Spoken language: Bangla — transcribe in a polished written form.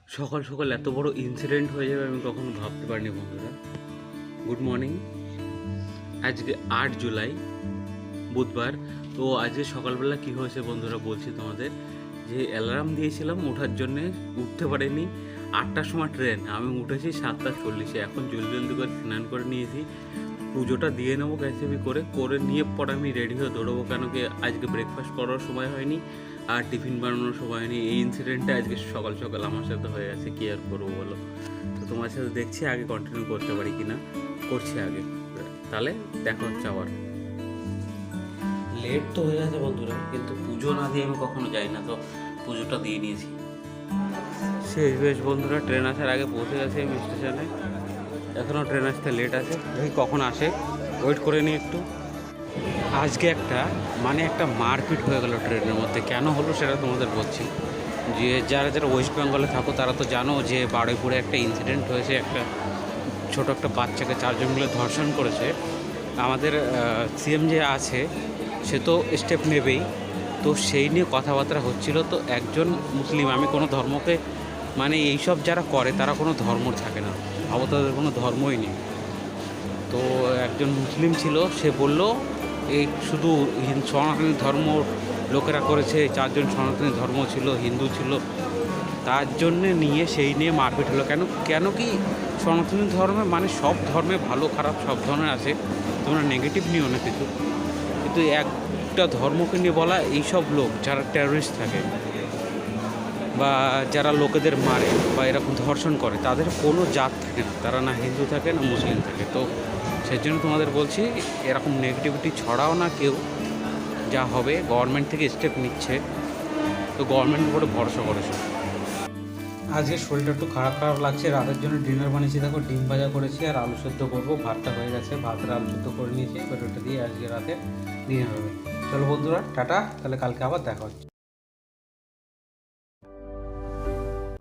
সকাল সকাল এত বড় ইনসিডেন্ট হয়ে যাবে আমি কখনো ভাবতে পারিনি বন্ধুরা। Good morning. আজকে 8 জুলাই, বুধবার। তো আজকে সকালবেলা কী হয়েছে বন্ধুরা বলছি তোমাদের। যে অ্যালার্ম দিয়েছিলাম ওঠার জন্যে, উঠতে পারিনি। 8টার সময় ট্রেন, আমি উঠেছি 7টা 40-এ। এখন জলদি জলদি করে স্নান করে নিয়েছি, পুজোটা দিয়ে নেবো ক্যাসেবি করে করে নিয়ে পরে আমি রেডি হয়ে দৌড়বো, কেন কি আজকে ব্রেকফাস্ট করার সময় হয়নি আর টিফিন বানানোর সময় হয়নি। এই ইনসিডেন্টটা আজকে সকাল সকাল আমার সাথে হয়ে গেছে, কি আর করবো বলো। তো তোমার সাথে দেখছি আগে কন্টিনিউ করতে পারি কি না, করছি আগে। তাহলে দেখা হচ্ছে আবার। লেট তো হয়ে গেছে বন্ধুরা, কিন্তু পুজো না দিয়ে আমি কখনো যাই না, তো পুজোটা দিয়ে নিয়েছি। শেষ বেশ বন্ধুরা, ট্রেন আসার আগে পৌঁছে গেছে আমি স্টেশনে। এখনও ট্রেন আসতে লেট আছে, দেখি কখন আসে, ওয়েট করে নিই একটু। আজকে একটা মারপিট হয়ে গেল ট্রেনের মধ্যে। কেন হলো সেটা তোমাদের বলছি। যে যারা যারা ওয়েস্ট বেঙ্গলে থাকো তারা তো জানো যে বারুইপুরে একটা ইনসিডেন্ট হয়েছে, ছোট একটা বাচ্চাকে 4জন মিলে ধর্ষণ করেছে। আমাদের সিএম যে আছে সে তো স্টেপ নেবেই, তো সেই নিয়ে কথাবার্তা হচ্ছিল। তো একজন মুসলিম, আমি কোনো ধর্মকে এইসব যারা করে তারা কোনো ধর্ম থাকে না, ভাবো তাদের কোনো ধর্মই নেই। তো একজন মুসলিম ছিল, সে বলল এই শুধু সনাতনী ধর্ম লোকেরা করেছে, 4জন সনাতনী ধর্ম ছিল, হিন্দু ছিল, তার জন্যে নিয়ে সেই নিয়ে মারপিট হলো। কেন কেন কি সনাতনী ধর্মে সব ধর্মে ভালো খারাপ সব ধরনের আছে, তোমরা নেগেটিভ নিও না কিছু, কিন্তু একটা ধর্মকে নিয়ে বলা এইসব লোক যারা টেররিস্ট থাকে বা যারা লোকেদের মারে বা এরকম ধর্ষণ করে, তাদের কোনো জাত থাকে না, তারা না হিন্দু থাকে না মুসলিম থাকে। তো সেই জন্য তোমাদের বলছি এরকম নেগেটিভিটি ছড়াও না কেউ। যা হবে গভর্নমেন্ট থেকে স্টেপ নিচ্ছে, তো গভর্নমেন্টের উপরে ভরসা করেছে। আজকে শরীরটা একটু খারাপ খারাপ লাগছে। রাতের জন্য ডিনার বানিয়েছি, দেখো ডিম ভাজা করেছি আর আলু সেদ্ধ করবো। ভাতটা হয়ে গেছে, ভাতের আলু সেদ্ধ করে নিয়েছি, এবার ওটা দিয়ে আজকে রাতে ডিনার হবে। চলো বন্ধুরা, টাটা, তাহলে কালকে আবার দেখা হচ্ছে।